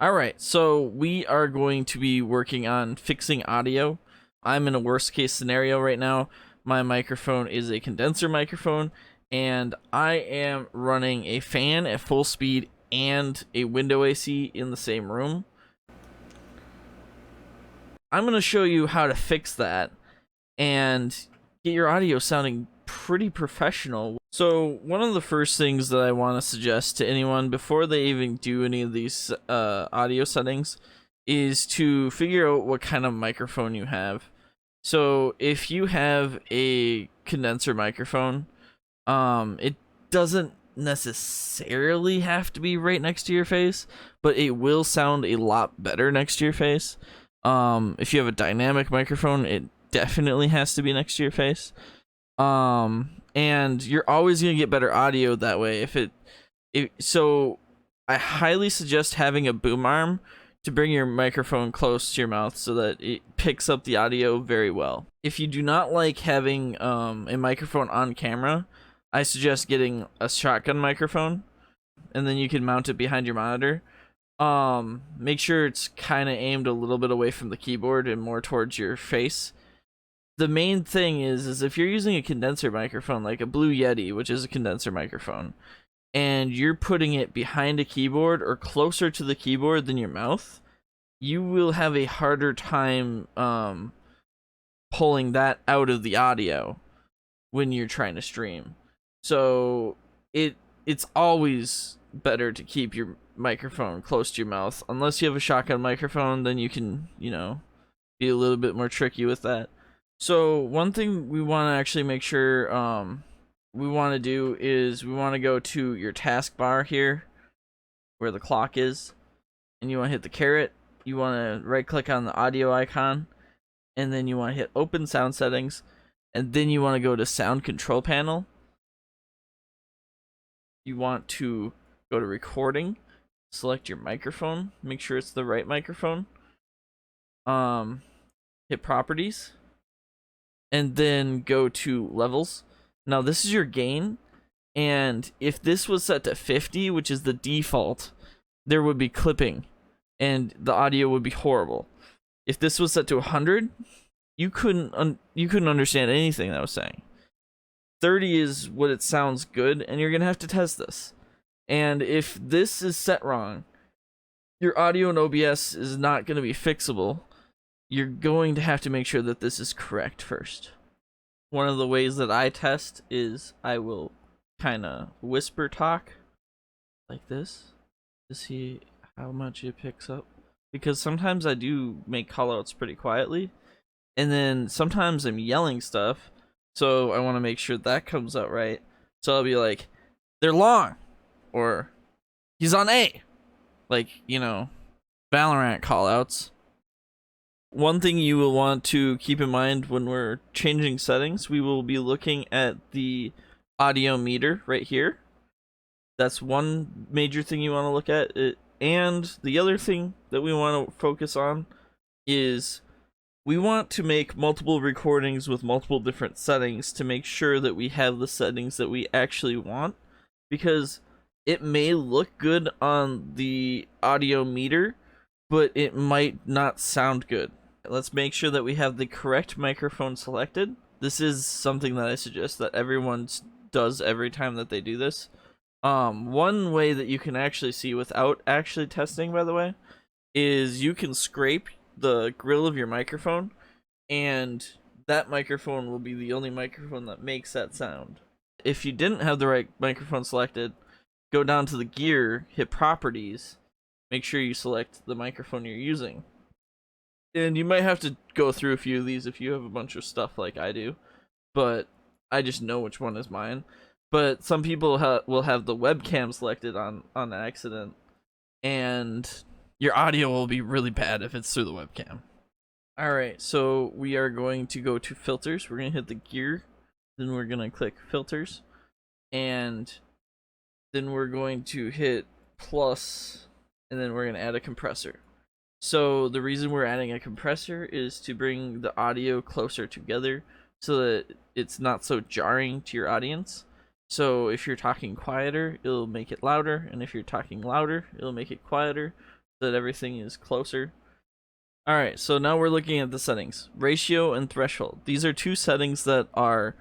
Alright, so we are going to be working on fixing audio. I'm in a worst case scenario right now. My microphone is a condenser microphone, and I am running a fan at full speed and a window AC in the same room. I'm going to show you how to fix that and get your audio sounding pretty professional. So one of the first things that I want to suggest to anyone before they even do any of these audio settings is to figure out what kind of microphone you have. So if you have a condenser microphone, it doesn't necessarily have to be right next to your face, but it will sound a lot better next to your face. If you have a dynamic microphone, it definitely has to be next to your face. And you're always gonna get better audio that way. So I highly suggest having a boom arm to bring your microphone close to your mouth so that it picks up the audio very well. If you do not like having a microphone on camera, I suggest getting a shotgun microphone, and then you can mount it behind your monitor. Make sure it's kind of aimed a little bit away from the keyboard and more towards your face. The main thing is if you're using a condenser microphone like a Blue Yeti, which is a condenser microphone, and you're putting it behind a keyboard or closer to the keyboard than your mouth, you will have a harder time pulling that out of the audio when you're trying to stream. So it's always better to keep your microphone close to your mouth. Unless you have a shotgun microphone, then you can, be a little bit more tricky with that. So one thing we want to actually make sure we want to do is we want to go to your taskbar here where the clock is, and you want to hit the caret. You want to right click on the audio icon, and then you want to hit open sound settings, and then you want to go to sound control panel. You want to go to recording, select your microphone, make sure it's the right microphone. Hit properties, and then go to levels. Now this is your gain, and if this was set to 50, which is the default, there would be clipping and the audio would be horrible. If this was set to 100, you couldn't understand anything that I was saying. 30 is what it sounds good, and you're gonna have to test this. And if this is set wrong, your audio in OBS is not gonna be fixable. You're going to have to make sure that this is correct first. One of the ways that I test is I will kind of whisper talk like this to see how much it picks up. Because sometimes I do make callouts pretty quietly, and then sometimes I'm yelling stuff, so I want to make sure that comes out right. So I'll be like, they're long, or he's on A. Like, Valorant callouts. One thing you will want to keep in mind when we're changing settings, we will be looking at the audio meter right here. That's one major thing you want to look at. And the other thing that we want to focus on is we want to make multiple recordings with multiple different settings to make sure that we have the settings that we actually want, because it may look good on the audio meter, but it might not sound good. Let's make sure that we have the correct microphone selected. This is something that I suggest that everyone does every time that they do this. One way that you can actually see without actually testing, by the way, is you can scrape the grill of your microphone, and that microphone will be the only microphone that makes that sound. If you didn't have the right microphone selected, go down to the gear, hit properties, make sure you select the microphone you're using. And you might have to go through a few of these if you have a bunch of stuff like I do, but I just know which one is mine. But some people will have the webcam selected on accident, and your audio will be really bad if it's through the webcam. Alright, so we are going to go to filters. We're going to hit the gear, then we're going to click filters, and then we're going to hit plus, and then we're going to add a compressor. So the reason we're adding a compressor is to bring the audio closer together so that it's not so jarring to your audience. So if you're talking quieter, it'll make it louder, and if you're talking louder, it'll make it quieter. that everything is closer. Alright, so now we're looking at the settings. Ratio and threshold. These are two settings that are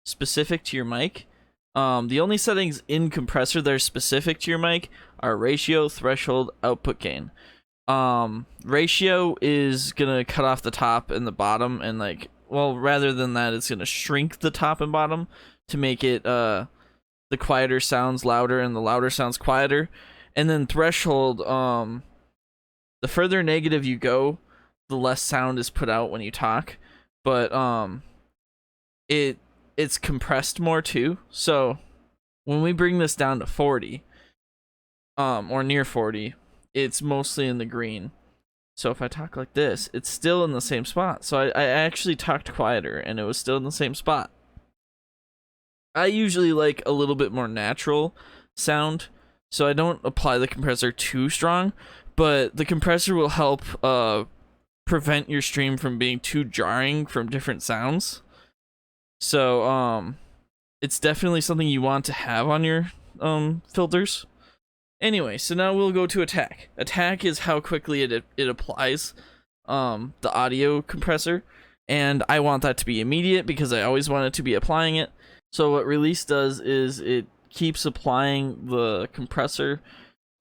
specific to your mic. The only settings in compressor that are specific to your mic are ratio, threshold, output gain. Ratio is gonna cut off the top and the bottom, and like, well, rather than that, it's gonna shrink the top and bottom to make it the quieter sounds louder and the louder sounds quieter. And then threshold, the further negative you go, the less sound is put out when you talk, but it's compressed more too. So when we bring this down to 40, or near 40, it's mostly in the green. So if I talk like this, it's still in the same spot. So I actually talked quieter and it was still in the same spot. I usually like a little bit more natural sound, so I don't apply the compressor too strong, but the compressor will help prevent your stream from being too jarring from different sounds. So it's definitely something you want to have on your filters. Anyway, so now we'll go to attack. Attack is how quickly it applies the audio compressor, and I want that to be immediate because I always want it to be applying it. So what release does is it keeps applying the compressor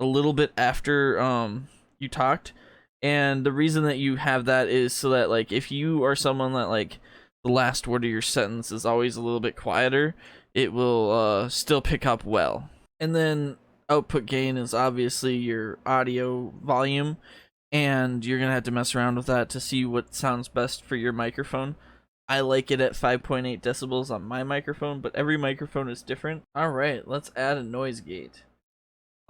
a little bit after you talked. And the reason that you have that is so that, like, if you are someone that, like, the last word of your sentence is always a little bit quieter, it will still pick up well. And then output gain is obviously your audio volume, and you're gonna have to mess around with that to see what sounds best for your microphone. I like it at 5.8 decibels on my microphone, but every microphone is different. Alright, let's add a noise gate.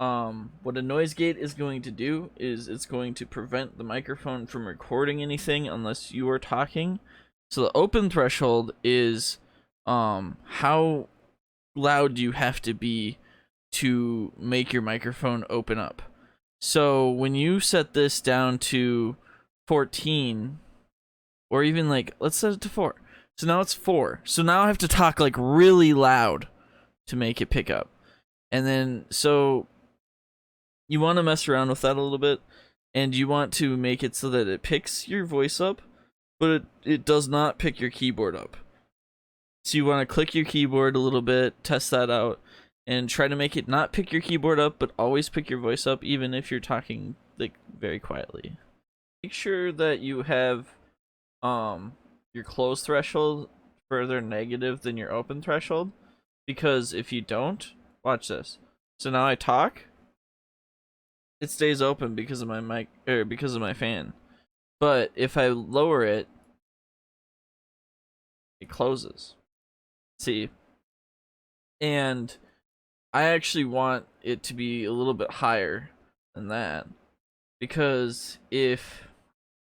What a noise gate is going to do is it's going to prevent the microphone from recording anything unless you are talking. So the open threshold is how loud you have to be to make your microphone open up. So when you set this down to 14, or even like, let's set it to 4. So now it's 4. So now I have to talk like really loud to make it pick up. And then, so you want to mess around with that a little bit, and you want to make it so that it picks your voice up, but it does not pick your keyboard up. So you want to click your keyboard a little bit, test that out, and try to make it not pick your keyboard up, but always pick your voice up, even if you're talking like very quietly. Make sure that you have your close threshold further negative than your open threshold, because if you don't, watch this. So now I talk, it stays open because of my mic, or because of my fan. But if I lower it, it closes. See? And I actually want it to be a little bit higher than that, because if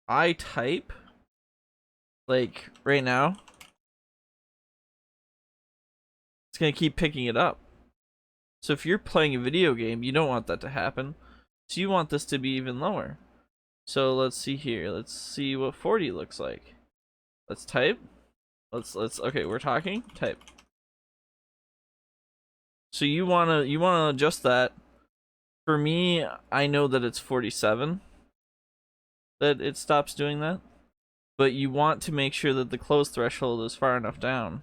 I type like right now, it's gonna keep picking it up. So if you're playing a video game, you don't want that to happen. So you want this to be even lower. So let's see here. Let's see what 40 looks like. Let's type. Let's okay, we're talking. Type. So you wanna adjust that. For me, I know that it's 47 that it stops doing that. But you want to make sure that the close threshold is far enough down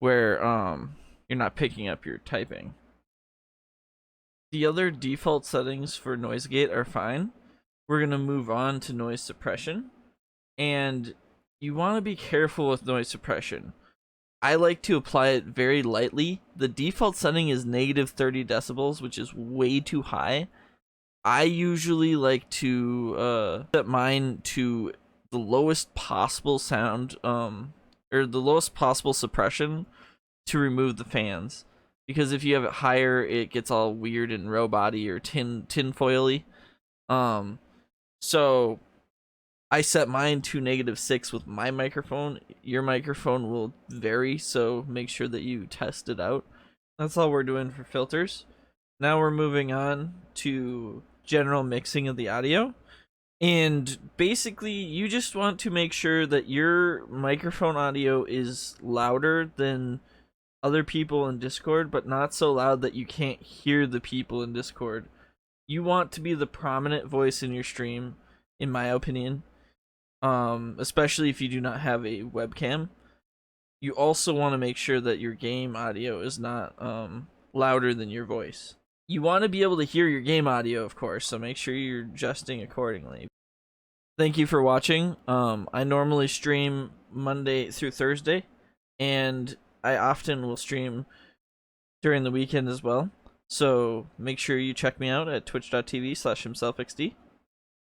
where you're not picking up your typing. The other default settings for noise gate are fine. We're gonna move on to noise suppression, and you want to be careful with noise suppression. I like to apply it very lightly. The default setting is negative 30 decibels, which is way too high. I usually like to set mine to the lowest possible sound, or the lowest possible suppression to remove the fans. Because if you have it higher, it gets all weird and robot-y or tinfoily. So I set mine to -6 with my microphone. Your microphone will vary, so make sure that you test it out. That's all we're doing for filters. Now we're moving on to general mixing of the audio. And basically, you just want to make sure that your microphone audio is louder than other people in Discord, but not so loud that you can't hear the people in Discord. you want to be the prominent voice in your stream, in my opinion. Especially if you do not have a webcam. You also want to make sure that your game audio is not louder than your voice. You want to be able to hear your game audio, of course, so make sure you're adjusting accordingly. Thank you for watching. I normally stream Monday through Thursday, and I often will stream during the weekend as well. So make sure you check me out at twitch.tv/himselfxd.